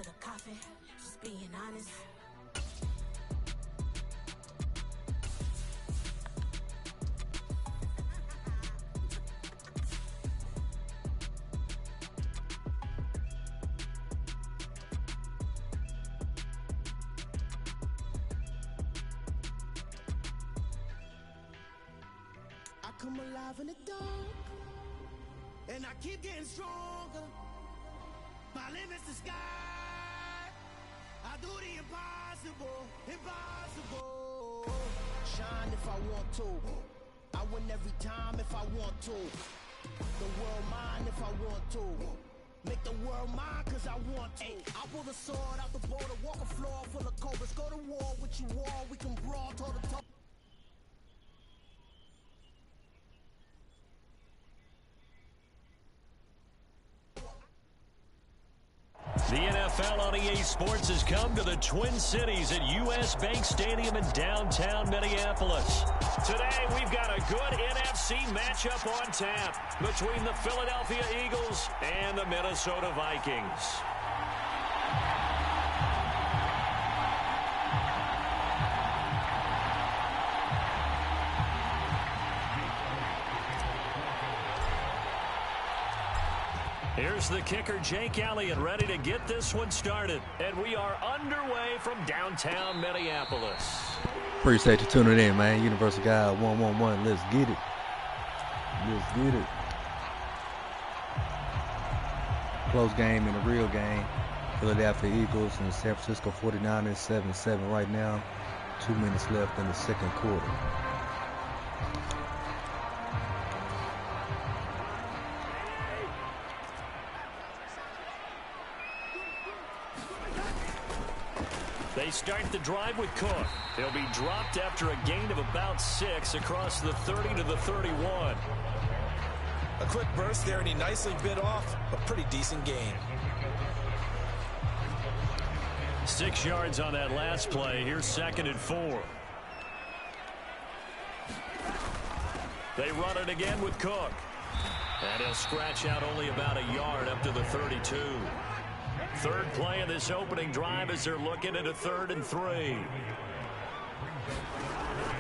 to the coffin, just being honest. I come alive in the dark, and I keep getting stronger. My limit's the sky. I do the impossible, impossible. Shine if I want to. I win every time if I want to. The world mine if I want to. Make the world mine cause I want to. I pull the sword out the border, walk a floor full of cobras. Go to war with you all, we can brawl toe to toe. The NFL on EA Sports has come to the Twin Cities at US Bank Stadium in downtown Minneapolis. Today, we've got a good NFC matchup on tap between the Philadelphia Eagles and the Minnesota Vikings. Here's the kicker, Jake Elliott, ready to get this one started. And we are underway from downtown Minneapolis. Appreciate you tuning in, man. Universal God 111. Let's get it. Let's get it. Close game and a real game. Philadelphia Eagles and San Francisco 49ers 7-7 right now. 2 minutes left in the second quarter. They start the drive with Cook. He'll be dropped after a gain of about 6 across the 30 to the 31. A quick burst there, and he nicely bit off a pretty decent gain. 6 yards on that last play. Here's 2nd and 4. They run it again with Cook. And he'll scratch out only about a yard up to the 32. Third play of this opening drive as they're looking at a 3rd and 3.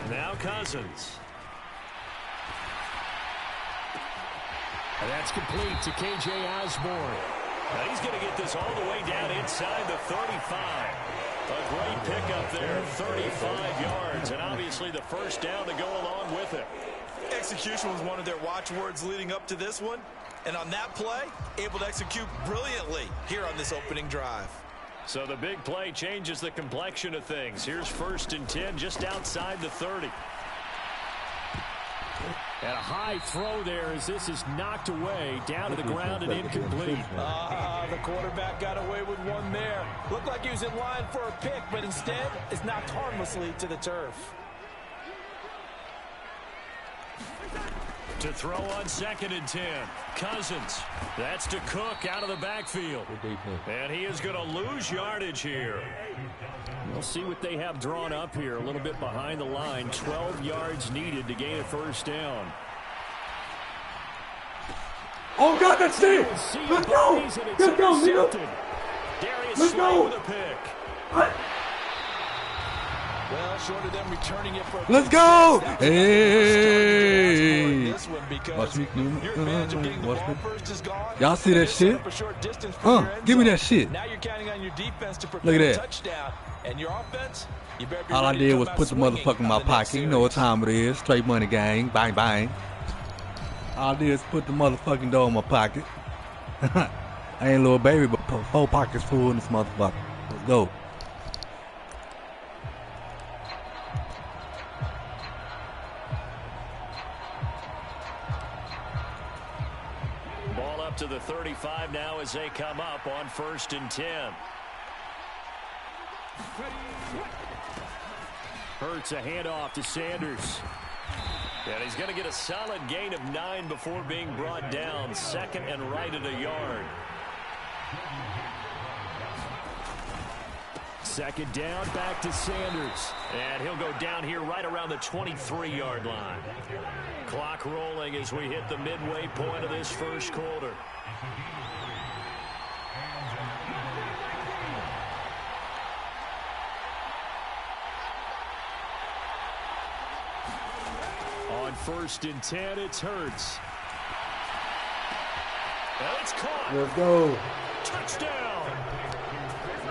Now Cousins. And that's complete to K.J. Osborne. Now he's going to get this all the way down inside the 35. A great pickup there, 35 yards, and obviously the first down to go along with it. Execution was one of their watchwords leading up to this one. And on that play, able to execute brilliantly here on this opening drive. So the big play changes the complexion of things. Here's 1st and 10 just outside the 30. And a high throw there as this is knocked away down to the ground and incomplete. The quarterback got away with one there. Looked like he was in line for a pick, but instead it's knocked harmlessly to the turf. To throw on 2nd and 10. Cousins. That's to Cook out of the backfield. And he is going to lose yardage here. We'll see what they have drawn up here. A little bit behind the line. 12 yards needed to gain a first down. Oh, God, that's it. Let's go. Let's go, nigga. Let's go. With a pick. What? Well, short of them returning it for Let's go! Hey! Watch me. Y'all see that shit? Give me that shit. Now you're counting on your defense to Look at that. Touchdown. And your offense, you better be all I did was put the motherfucker in my pocket. You know what time it is. Straight money gang. Bang, bang. All I did is put the motherfucking dough in my pocket. I ain't a little baby, but put 4 pockets full in this motherfucker. Let's go. To the 35 now as they come up on 1st and 10. Hurts a handoff to Sanders. And he's going to get a solid gain of 9 before being brought down. 2nd and right at a yard. 2nd down, back to Sanders. And he'll go down here right around the 23-yard line. Clock rolling as we hit the midway point of this first quarter. 1st and 10. It's Hurts. And it's caught. Let's go. Touchdown.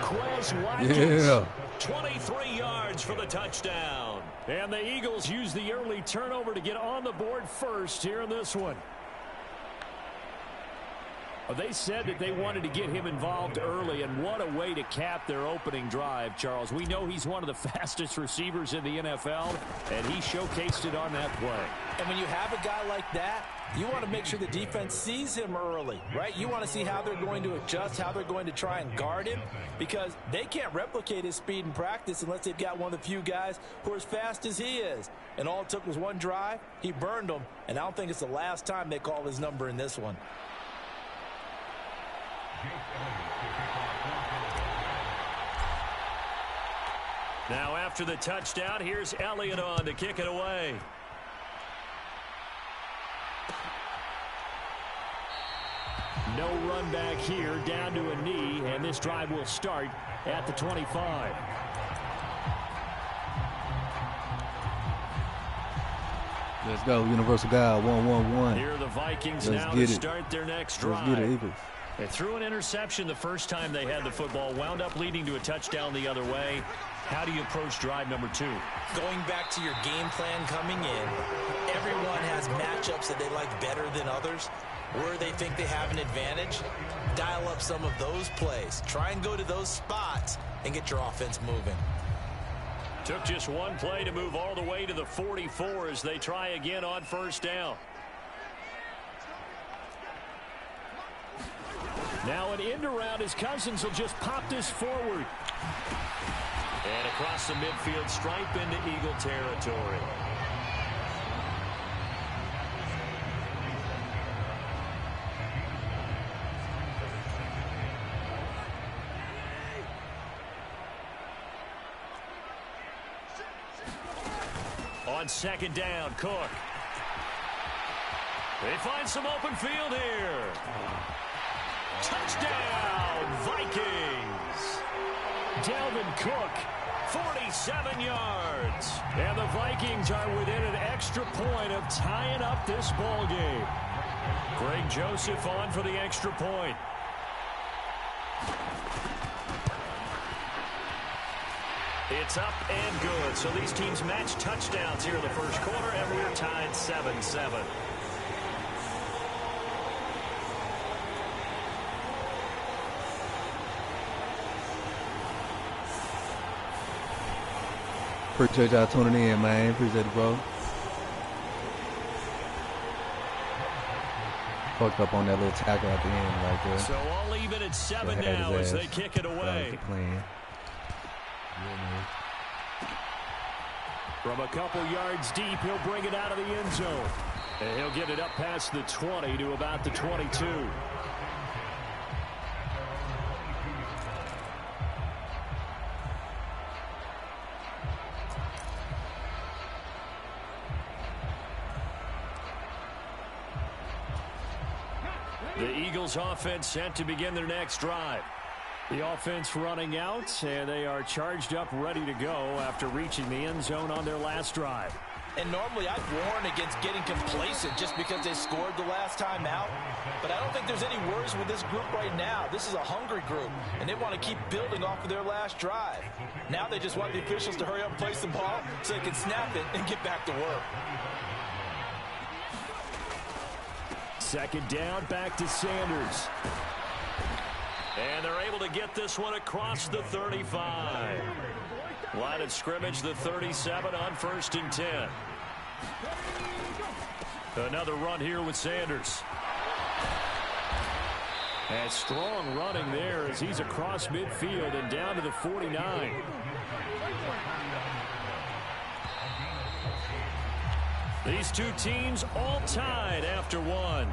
Quez Watkins. Yeah. 23 yards for the touchdown. And the Eagles use the early turnover to get on the board first here in this one. They said that they wanted to get him involved early, and what a way to cap their opening drive, Charles. We know he's one of the fastest receivers in the NFL, and he showcased it on that play. And when you have a guy like that, you want to make sure the defense sees him early, right? You want to see how they're going to adjust, how they're going to try and guard him, because they can't replicate his speed in practice unless they've got one of the few guys who are as fast as he is. And all it took was one drive. He burned them, and I don't think it's the last time they call his number in this one. Now after the touchdown, here's Elliott on to kick it away. No run back here, down to a knee, and this drive will start at the 25. Let's go, Universal God 111. Here are the Vikings Let's now get to it. start their next drive. Let's get it, Eagles. They threw an interception the first time they had the football, wound up leading to a touchdown the other way. How do you approach drive number 2? Going back to your game plan coming in, everyone has matchups that they like better than others. Where they think they have an advantage, dial up some of those plays. Try and go to those spots and get your offense moving. Took just one play to move all the way to the 44 as they try again on 1st down. Now an end around as Cousins will just pop this forward. And across the midfield stripe into Eagle territory. On 2nd down, Cook. They find some open field here. Touchdown, Vikings. Dalvin Cook, 47 yards. And the Vikings are within an extra point of tying up this ball game. Greg Joseph on for the extra point. It's up and good. So these teams match touchdowns here in the first quarter, and we're tied 7-7. Appreciate y'all tuning in, man. Appreciate it, bro. Fucked up on that little tackle at the end right there. So all even at 7 now as they kick it away. From a couple yards deep, he'll bring it out of the end zone. And he'll get it up past the 20 to about the 22. The Eagles offense set to begin their next drive. The offense running out, and they are charged up, ready to go after reaching the end zone on their last drive. And normally I'd warn against getting complacent just because they scored the last time out. But I don't think there's any worries with this group right now. This is a hungry group, and they want to keep building off of their last drive. Now they just want the officials to hurry up and place the ball so they can snap it and get back to work. 2nd down, back to Sanders. And they're able to get this one across the 35. Line of scrimmage, the 37 on 1st and 10. Another run here with Sanders. And strong running there as he's across midfield and down to the 49. These two teams all tied after one.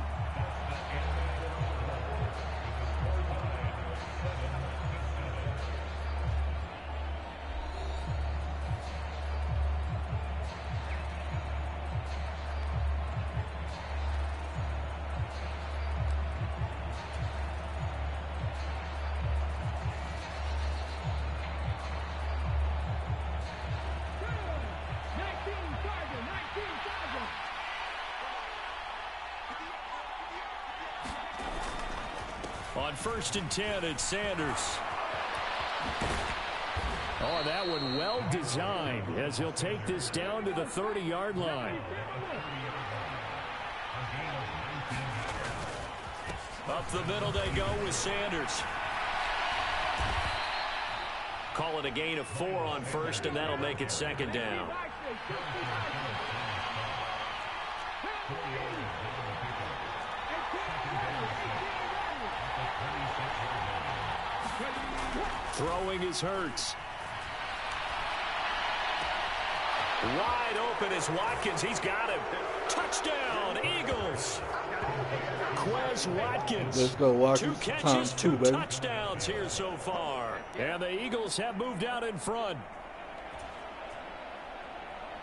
On 1st and 10, it's Sanders. Oh, that one well designed as he'll take this down to the 30-yard line. Up the middle they go with Sanders. Call it a gain of 4 on 1st, and that'll make it 2nd down. Throwing is Hurts. Wide open is Watkins. He's got him. Touchdown, Eagles. Quez Watkins. Let's go, Watkins. 2 catches, 2 touchdowns here so far. And the Eagles have moved out in front.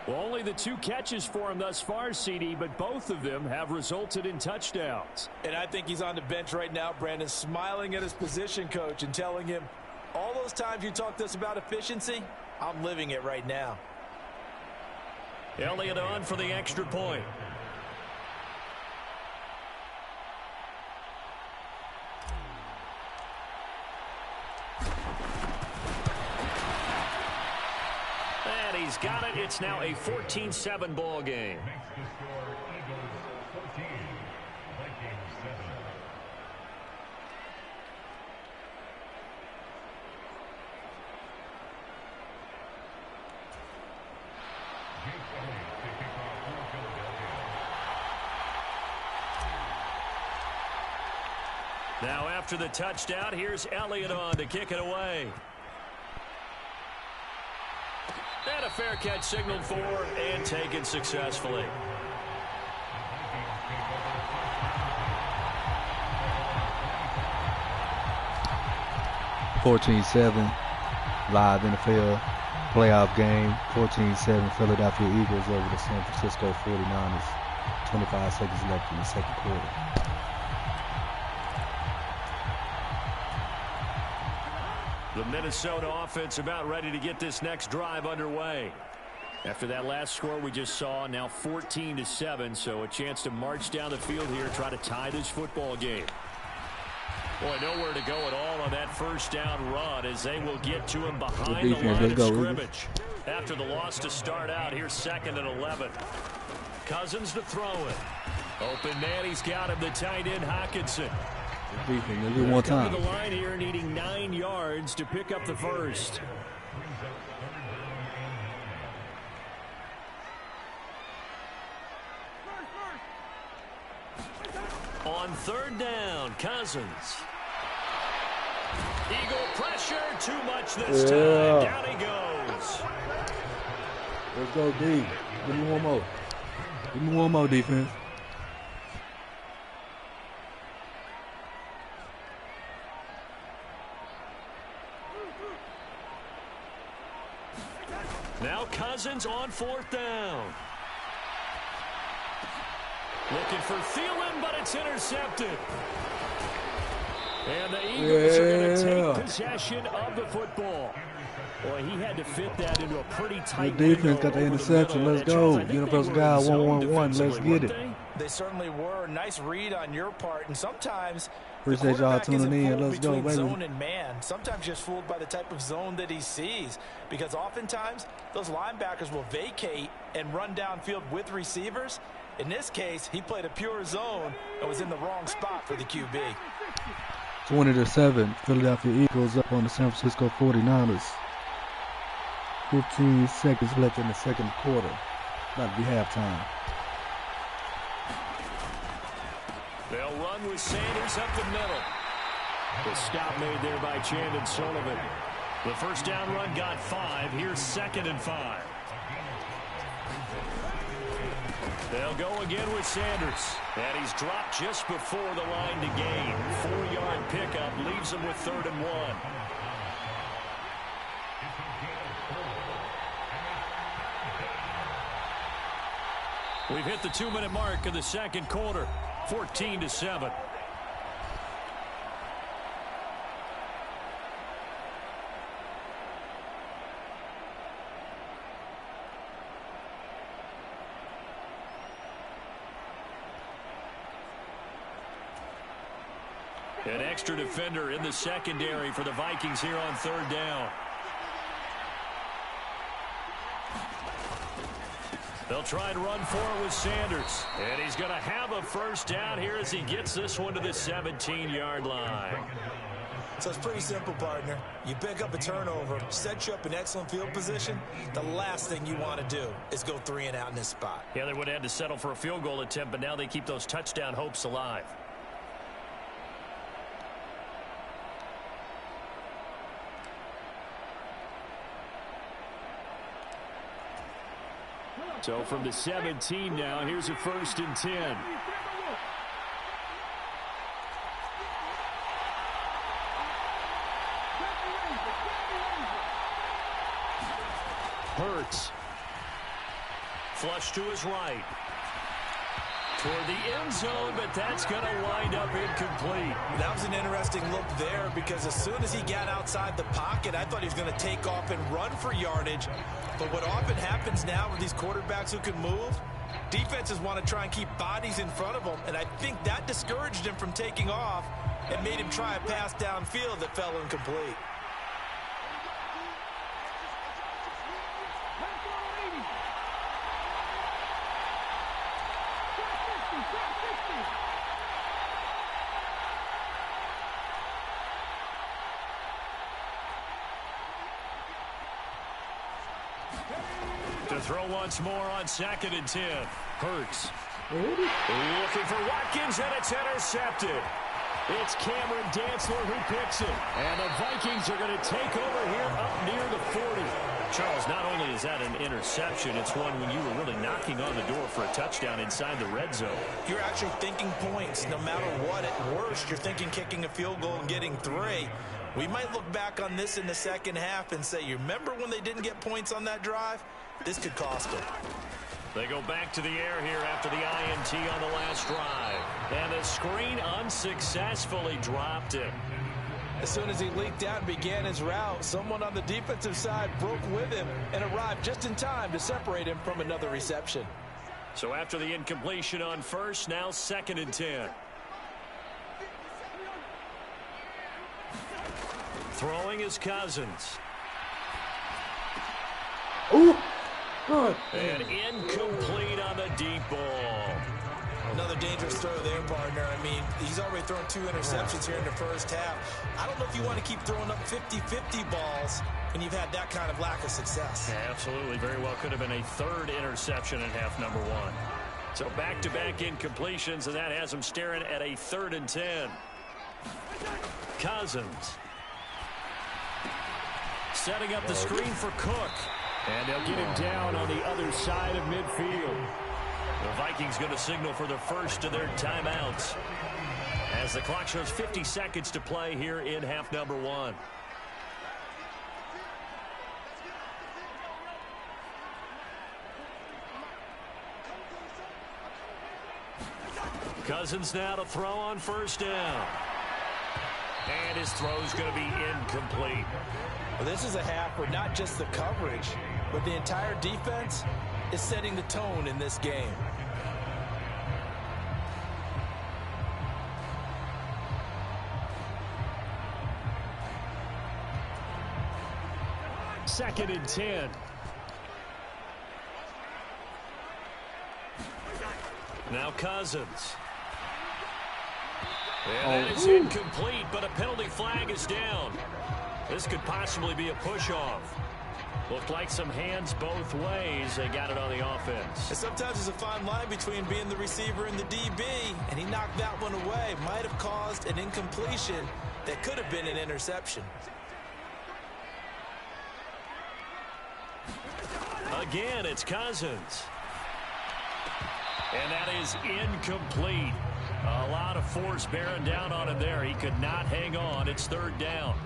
Well, only the 2 catches for him thus far, CD, but both of them have resulted in touchdowns. And I think he's on the bench right now, Brandon, smiling at his position coach and telling him, all those times you talked to us about efficiency, I'm living it right now. Elliott on for the extra point. And he's got it. It's now a 14-7 ball game. Now after the touchdown, here's Elliott on to kick it away. And a fair catch signaled for and taken successfully. Live NFL playoff game. 14-7 Philadelphia Eagles over the San Francisco 49ers. 25 seconds left in the 2nd quarter. The Minnesota offense about ready to get this next drive underway. After that last score we just saw, now 14-7, so a chance to march down the field here, try to tie this football game. Boy, nowhere to go at all on that 1st down run as they will get to him behind the line of scrimmage. After the loss to start out, here's 2nd and 11. Cousins to throw it. Open man, he's got him, the tight end Hockenson. One time. To the line here, needing 9 yards to pick up the 1st. On 3rd down, Cousins. Eagle pressure, too much this time. Down he goes. Let's go, D. Give me one more. Give me one more, defense. Now Cousins on 4th down. Looking for Thielen, but it's intercepted. And the Eagles are going to take possession of the football. Boy, he had to fit that into a pretty tight the defense got the interception. Let's go. Universal God 111. Let's get it. They certainly were. Nice read on your part. And sometimes appreciate y'all tuning in. Let's go, baby. Zone and man. Sometimes just fooled by the type of zone that he sees. Because oftentimes those linebackers will vacate and run downfield with receivers. In this case, he played a pure zone and was in the wrong spot for the QB. 20-7. Philadelphia Eagles up on the San Francisco 49ers. 15 seconds left in the 2nd quarter. About to be halftime. They'll run with Sanders up the middle. The stop made there by Chandon Sullivan. The 1st down run got 5. Here's 2nd and 5. They'll go again with Sanders. And he's dropped just before the line to gain. 4-yard pickup leaves him with 3rd and 1. We've hit the 2-minute mark of the 2nd quarter. 14-7. An extra defender in the secondary for the Vikings here on third down. They'll try and run for it with Sanders. And he's going to have a first down here as he gets this one to the 17-yard line. So it's pretty simple, partner. You pick up a turnover, set you up in excellent field position. The last thing you want to do is go 3 and out in this spot. Yeah, they would have had to settle for a field goal attempt, but now they keep those touchdown hopes alive. So from the 17 now, here's a 1st and 10. Hurts. Flush to his right. Toward the end zone, but that's going to wind up incomplete. That was an interesting look there because as soon as he got outside the pocket, I thought he was going to take off and run for yardage. But what often happens now with these quarterbacks who can move, defenses want to try and keep bodies in front of them, and I think that discouraged him from taking off and made him try a pass downfield that fell incomplete. To throw once more on 2nd and 10. Hurts. Looking for Watkins, and it's intercepted. It's Cameron Dantzler who picks it. And the Vikings are going to take over here up near the 40. Charles, not only is that an interception, it's one when you were really knocking on the door for a touchdown inside the red zone. You're actually thinking points no matter what. At worst, you're thinking kicking a field goal and getting 3. We might look back on this in the second half and say, you remember when they didn't get points on that drive? This could cost them. They go back to the air here after the INT on the last drive. And the screen unsuccessfully dropped it. As soon as he leaked out and began his route, someone on the defensive side broke with him and arrived just in time to separate him from another reception. So after the incompletion on 1st, now 2nd and 10. Throwing is Cousins. Ooh, good. And incomplete on the deep ball. Another dangerous throw there, partner. I mean, he's already thrown 2 interceptions here in the first half. I don't know if you want to keep throwing up 50-50 balls when you've had that kind of lack of success. Yeah, absolutely. Very well could have been a 3rd interception in half number 1. So back-to-back incompletions, and that has him staring at a 3rd and 10. Cousins. Setting up the screen for Cook. And they'll get him down on the other side of midfield. The Vikings going to signal for the first of their timeouts as the clock shows 50 seconds to play here in half number 1. Cousins now to throw on 1st down. And his throw's going to be incomplete. Well, this is a half where not just the coverage, but the entire defense is setting the tone in this game. Second and 10. Now Cousins. And that is incomplete, but a penalty flag is down. This could possibly be a push-off. Looked like some hands both ways. They got it on the offense. And sometimes there's a fine line between being the receiver and the DB, and he knocked that one away. Might have caused an incompletion that could have been an interception. Again, it's Cousins. And that is incomplete. A lot of force bearing down on him there. He could not hang on. It's 3rd down.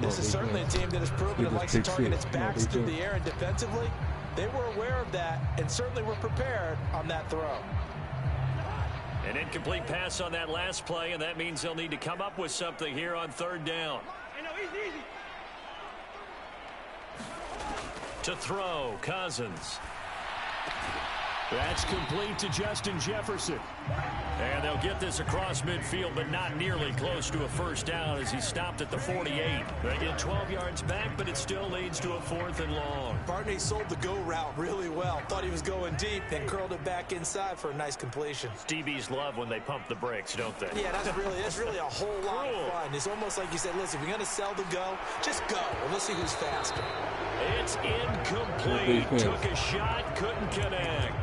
This is certainly a team that has proven it likes to target its backs through the air and defensively. They were aware of that and certainly were prepared on that throw. An incomplete pass on that last play, and that means they'll need to come up with something here on 3rd down. To throw, Cousins. That's complete to Justin Jefferson. And they'll get this across midfield, but not nearly close to a first down as he stopped at the 48. They get 12 yards back, but it still leads to a 4th and long. Barney sold the go route really well. Thought he was going deep, then curled it back inside for a nice completion. DBs love when they pump the brakes, don't they? Yeah, that's really a whole lot of fun. It's almost like you said, listen, if you're going to sell the go, just go. And let's see who's faster. It's incomplete. Took a shot, couldn't connect.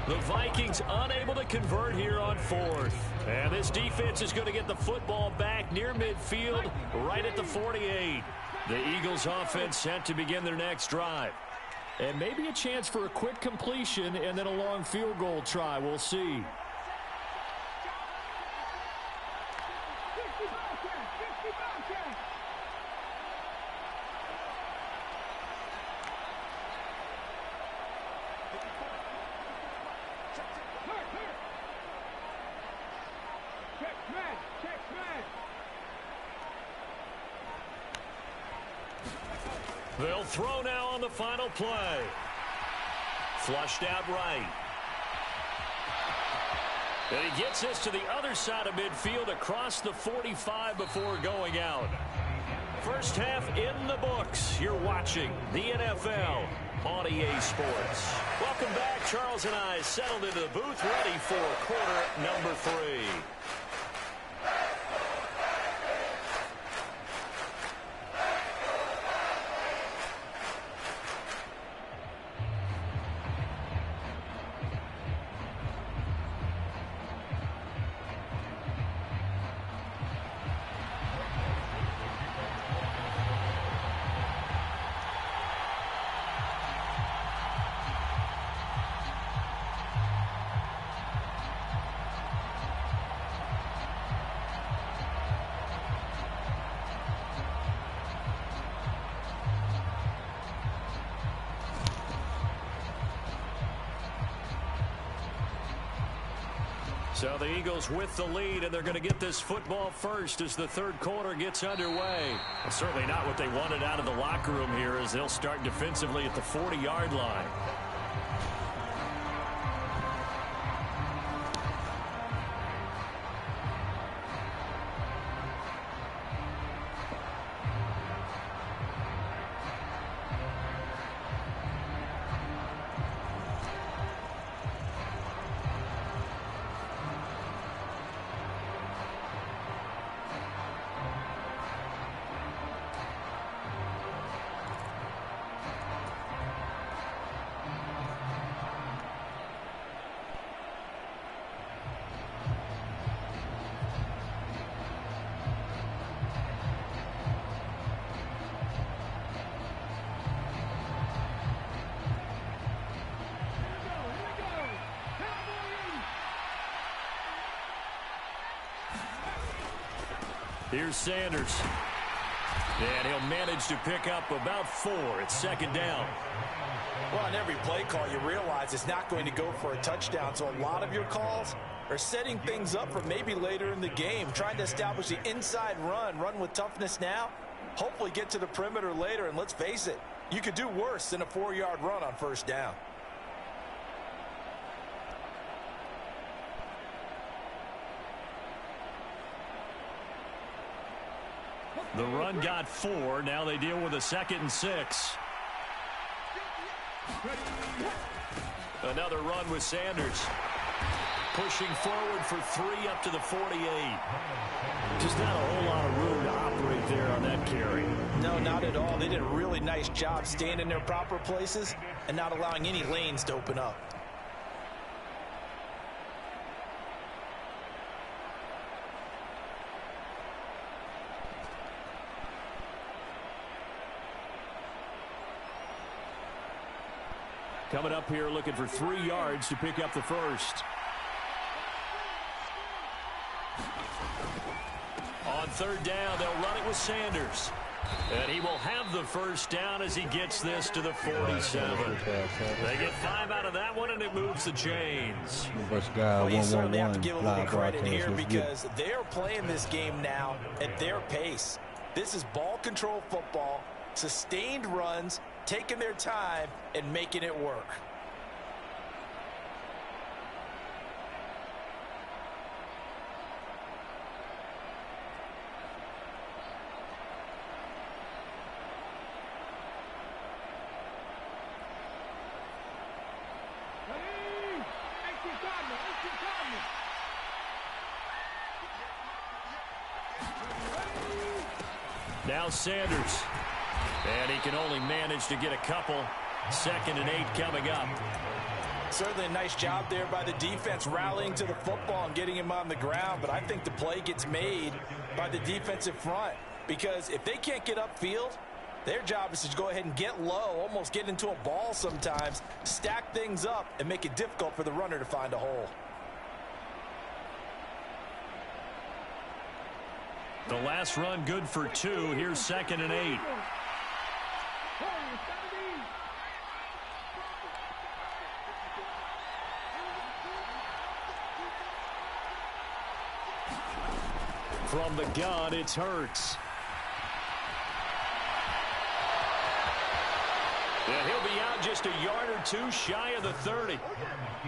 The Vikings unable to convert here on 4th. And this defense is going to get the football back near midfield, right at the 48. The Eagles offense set to begin their next drive. And maybe a chance for a quick completion and then a long field goal try. We'll see. They'll throw now on the final play. Flushed out right. And he gets this to the other side of midfield across the 45 before going out. First half in the books. You're watching the NFL on EA Sports. Welcome back. Charles and I settled into the booth, ready for quarter number 3. So the Eagles with the lead, and they're going to get this football first as the third quarter gets underway. Well, certainly not what they wanted out of the locker room here as they'll start defensively at the 40-yard line. Here's Sanders. And he'll manage to pick up about 4. It's second down. Well, on every play call, you realize it's not going to go for a touchdown. So a lot of your calls are setting things up for maybe later in the game, trying to establish the inside run with toughness now, hopefully get to the perimeter later. And let's face it, you could do worse than a 4-yard run on first down. The run got 4. Now they deal with a 2nd and 6. Another run with Sanders. Pushing forward for 3 up to the 48. Just not a whole lot of room to operate there on that carry. No, not at all. They did a really nice job staying in their proper places and not allowing any lanes to open up. Coming up here looking for 3 yards to pick up the first. On third down, they'll run it with Sanders. And he will have the first down as he gets this to the 47. They get 5 out of that one, and it moves the chains. Well, you certainly have to give a little credit here because they're playing this game now at their pace. This is ball control football, sustained runs, taking their time and making it work. Now Sanders. And he can only manage to get a couple. 2nd and 8 coming up. Certainly a nice job there by the defense rallying to the football and getting him on the ground. But I think the play gets made by the defensive front. Because if they can't get upfield, their job is to go ahead and get low, almost get into a ball sometimes, stack things up, and make it difficult for the runner to find a hole. The last run good for 2. Here's 2nd and 8. From the gun, it's Hurts. And he'll be out just a yard or 2 shy of the 30.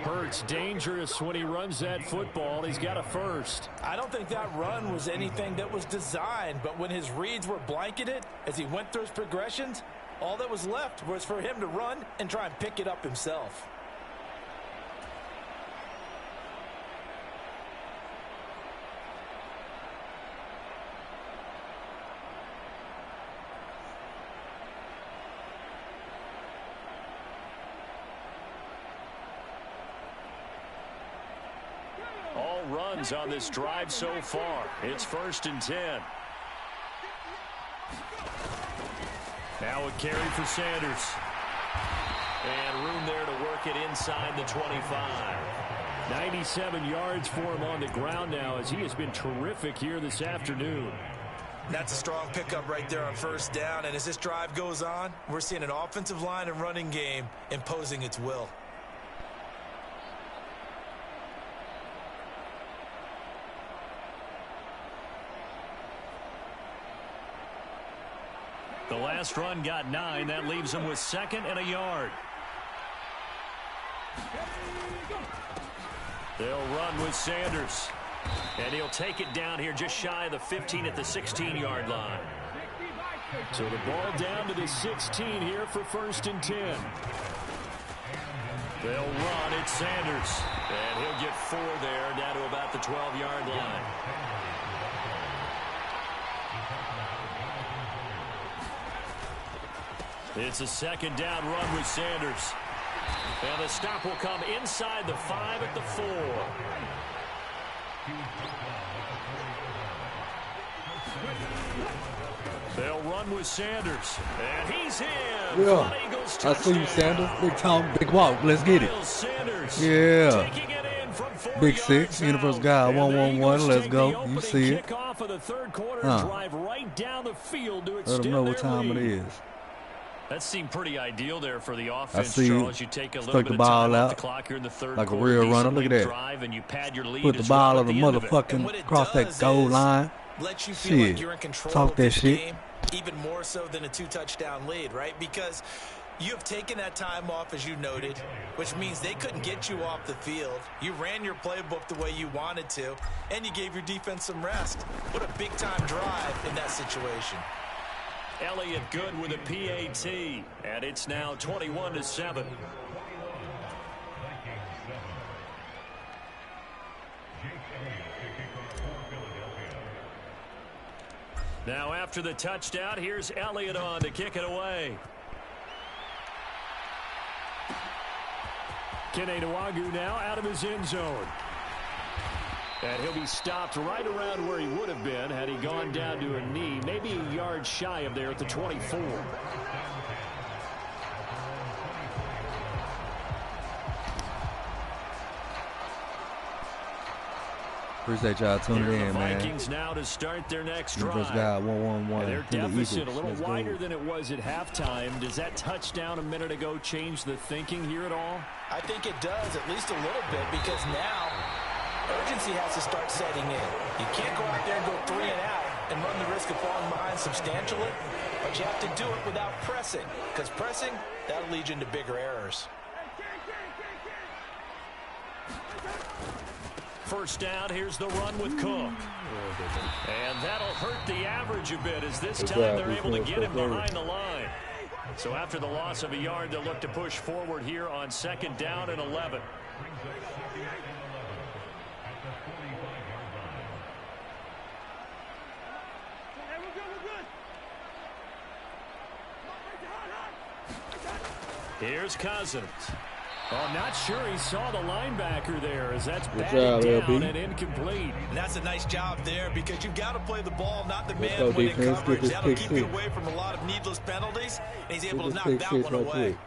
Hurts dangerous when he runs that football. He's got a first. I don't think that run was anything that was designed, but when his reads were blanketed as he went through his progressions, all that was left was for him to run and try and pick it up himself. Runs on this drive so far. It's 1st and 10. Now a carry for Sanders. And room there to work it inside the 25. 97 yards for him on the ground now as he has been terrific here this afternoon. That's a strong pickup right there on 1st down. And as this drive goes on, we're seeing an offensive line and running game imposing its will. The last run got 9. That leaves him with 2nd and a yard. They'll run with Sanders. And he'll take it down here just shy of the 15 at the 16-yard line. So the ball down to the 16 here for 1st and 10. They'll run. It's Sanders. And he'll get 4 there down to about the 12-yard line. It's a 2nd down run with Sanders. And the stop will come inside the 5 at the 4. They'll run with Sanders. And he's in. Yeah. I see you, Sanders. Big talk, big walk. Let's get it. Yeah. Big 6, Universal God 111. Let's go. You see it. Drive right down the field to let them know what time it is. That seemed pretty ideal there for the offense, I see Charles. You take a little bit the of ball time out off the clock here in the third like a quarter, real runner. Look at that. Drive and you pad your lead Put the as ball well on the at the end of it. motherfucking across that goal line. Lets you feel Shit. like you're in control Talk of that this shit. game, even more so than a 2-touchdown lead, right? Because you have taken that time off, as you noted, which means they couldn't get you off the field. You ran your playbook the way you wanted to, and you gave your defense some rest. What a big-time drive in that situation. Elliott good with a PAT, and it's now 21-7. Now after the touchdown, here's Elliott on to kick it away. Kenewagu now out of his end zone. And he'll be stopped right around where he would have been had he gone down to a knee, maybe a yard shy of there at the 24. Appreciate y'all tuning in, man. Vikings now to start their next Universal drive. God 111. And their deficit a little Let's wider go. than it was at halftime. Does that touchdown a minute ago change the thinking here at all? I think it does, at least a little bit, because now urgency has to start setting in. You can't go out there and go 3 and out and run the risk of falling behind substantially, but you have to do it without pressing, because pressing, that'll lead you into bigger errors. First down, here's the run with Cook. And that'll hurt the average a bit as this time they're able to get him behind the line. So after the loss of a yard, they'll look to push forward here on 2nd down and 11. Here's Cousins. Oh, I'm not sure he saw the linebacker there as that's batted down and incomplete. And that's a nice job there because you've got to play the ball, not the Let's man go, when in defense. coverage. Get this That'll pick keep six. you away from a lot of needless penalties, and he's able to Get knock this that pick one six right away. quick.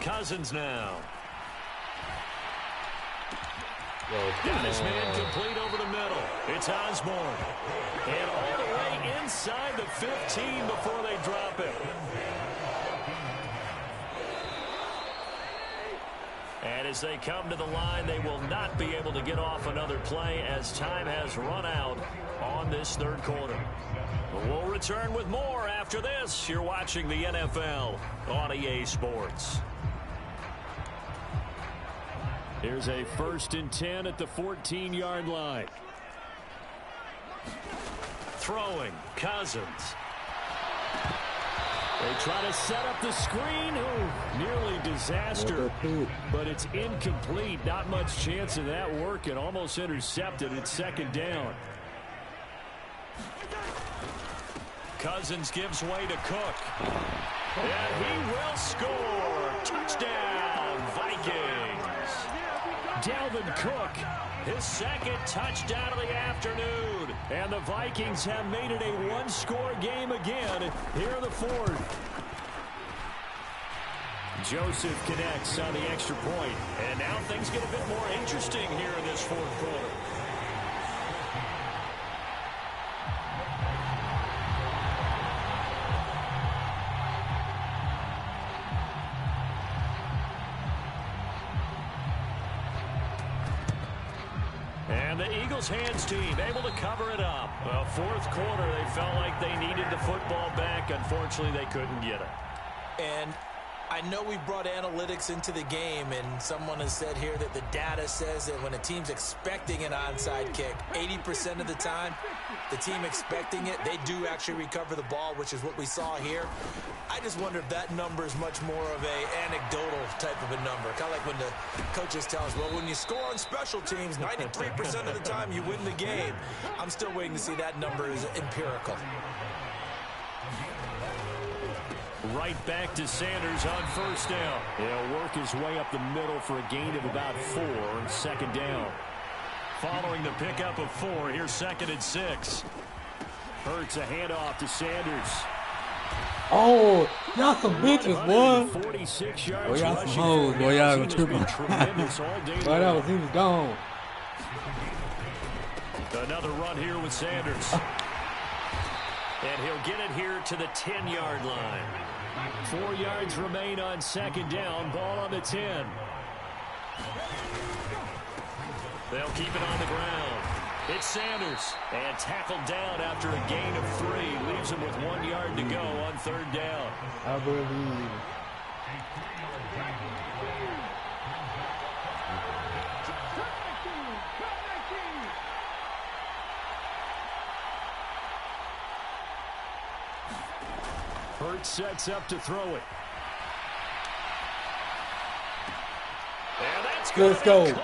Cousins now. Got his man complete over the middle. It's Osborne. And all the way inside the 15 before they drop it. And as they come to the line, they will not be able to get off another play as time has run out on this third quarter. We'll return with more after this. You're watching the NFL on EA Sports. Here's a 1st and 10 at the 14-yard line. Throwing, Cousins. They try to set up the screen. Oh, nearly disaster. But it's incomplete. Not much chance of that working. Almost intercepted. It's 2nd down. Cousins gives way to Cook. And he will score. Touchdown, Vikings. Dalvin Cook, his 2nd touchdown of the afternoon. And the Vikings have made it a one-score game again here in the 4th. Joseph connects on the extra point. And now things get a bit more interesting here in this 4th quarter. And the Eagles hands team able to cover it up. Well, 4th quarter, they felt like they needed the football back. Unfortunately, they couldn't get it. And I know we brought analytics into the game, and someone has said here that the data says that when a team's expecting an onside kick, 80% of the time, the team expecting it, they do actually recover the ball, which is what we saw here. I just wonder if that number is much more of a anecdotal type of a number. Kind of like when the coaches tell us, well, when you score on special teams, 93% of the time you win the game. I'm still waiting to see that number is empirical. Right back to Sanders on 1st down. He'll work his way up the middle for a gain of about 4 on 2nd down. Following the pickup of 4, here's 2nd and 6. Hurts a handoff to Sanders. Oh, y'all some bitches, boy. 46 yards. Boy, y'all some hoes, boy. Y'all was tripping. Boy, he was gone. Another run here with Sanders. And he'll get it here to the 10-yard line. 4 yards remain on 2nd down. Ball on the 10. They'll keep it on the ground. It's Sanders. And tackled down after a gain of 3. Leaves him with 1 yard to go on 3rd down. I believe. Hurts sets up to throw it. And that's Let's go.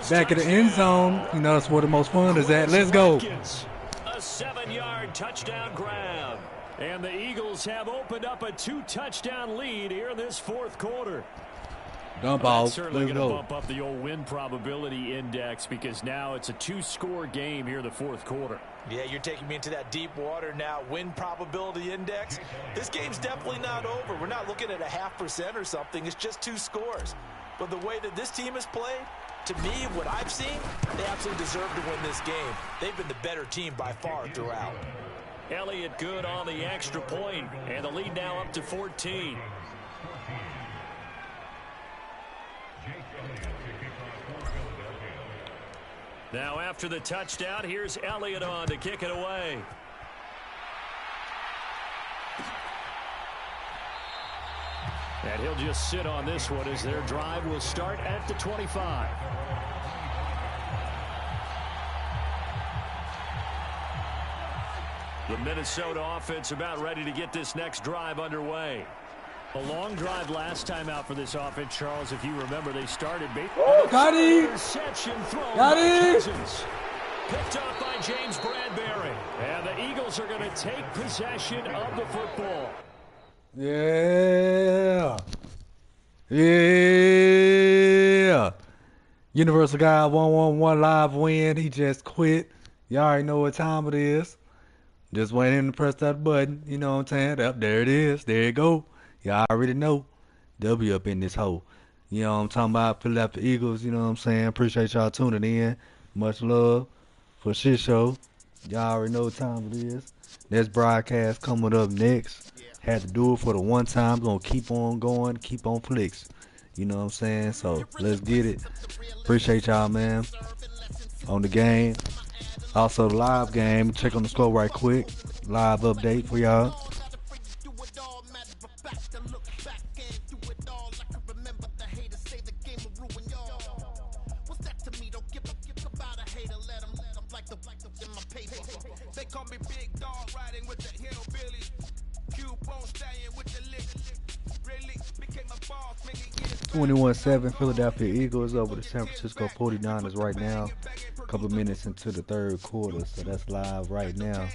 Back in the end zone. You know, that's where the most fun is at. Let's go. A 7-yard touchdown grab. And the Eagles have opened up a 2-touchdown lead here in this 4th quarter. Dump off. That's certainly Let's going to go. bump up the old win probability index because now it's a 2-score game here in the 4th quarter. Yeah, you're taking me into that deep water now. Win probability index. This game's definitely not over. We're not looking at a 0.5% or something. It's just 2 scores. But the way that this team has played, to me, what I've seen, they absolutely deserve to win this game. They've been the better team by far throughout. Elliott good on the extra point, and the lead now up to 14. Now after the touchdown, here's Elliott on to kick it away. And he'll just sit on this one as their drive will start at the 25. The Minnesota offense about ready to get this next drive underway. A long drive last time out for this offense, Charles. If you remember, they started. Got him! Interception thrown Got by him! Cousins. Picked up by James Bradbury. And the Eagles are going to take possession of the football. Yeah. Yeah. Universal God 111 live win. He just quit. You already know what time it is. Just went in and pressed that button. You know what I'm saying? Up there it is. There you go. Y'all already know. W up in this hole. You know what I'm talking about? Philadelphia Eagles. You know what I'm saying? Appreciate y'all tuning in. Much love for shit show. Y'all already know what time it is. Next broadcast coming up next. Had to do it for the one time. Gonna keep on going. Keep on flicks. You know what I'm saying? So let's get it. Appreciate y'all, man. On the game. Also the live game. Check on the score right quick. Live update for y'all. They call me big dog riding with the hillbillies. Cubone staying with the lick. Really became a boss, making years. 21-7 Philadelphia Eagles over the San Francisco 49ers right now. A couple minutes into the third quarter, so that's live right now.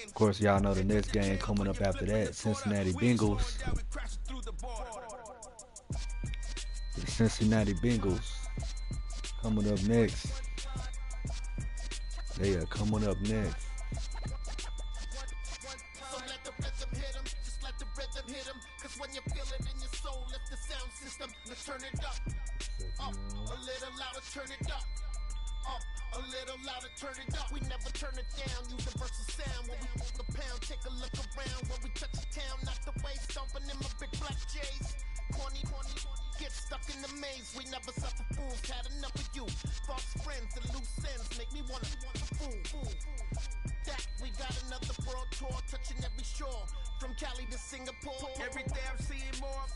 Of course, y'all know the next game coming up after that, Cincinnati Bengals. The Cincinnati Bengals coming up next. They are coming up next. So let the rhythm hit 'em, just let the rhythm hit 'em. 'Cause when you feel it in your soul, lift the sound system, let's turn it up. Up, a little louder, turn it up. Up, a little louder, turn it up. We never turn it down, universal sound. When we move the pound, take a look around. When we touch the town, not the way, stomping in my big black J's. Corny, get stuck in the maze. We never suffer fools, had enough of you. False friends and loose ends make me wanna fool. That we got another world tour, touching every shore. From Cali to Singapore. Every day I'm seeing more.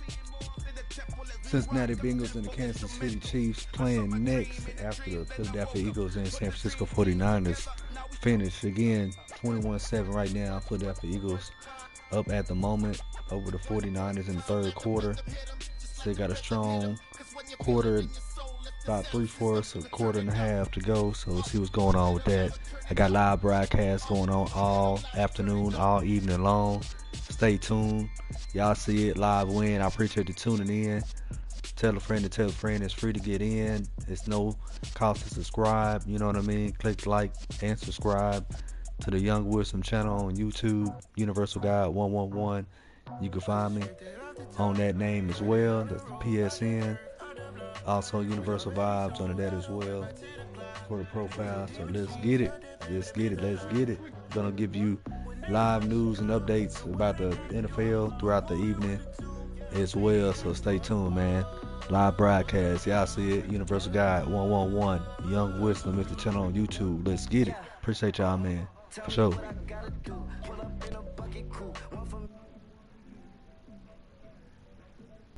In the temple as we Cincinnati Bengals and the Kansas City Chiefs playing next after the Philadelphia Eagles and San Francisco 49ers finish. Again, 21-7 right now. Philadelphia Eagles up at the moment over the 49ers in the third quarter. So they got a strong quarter, about 3/4, a quarter and a half to go. So we'll see what's going on with that. I got live broadcasts going on all afternoon, all evening long. Stay tuned. Y'all see it, live win. I appreciate you tuning in. Tell a friend to tell a friend. It's free to get in. It's no cost to subscribe. You know what I mean? Click like and subscribe to the Young Wisdom channel on YouTube, Universal God 111. You can find me on that name as well. That's the PSN. Also Universal Vibes under that as well for the profile. So let's get it. Let's get it. Let's get it. I'm gonna give you live news and updates about the NFL throughout the evening as well. So stay tuned, man. Live broadcast. Y'all see it. Universal God 111. Young Wisdom is the channel on YouTube. Let's get it. Appreciate y'all, man. For sure.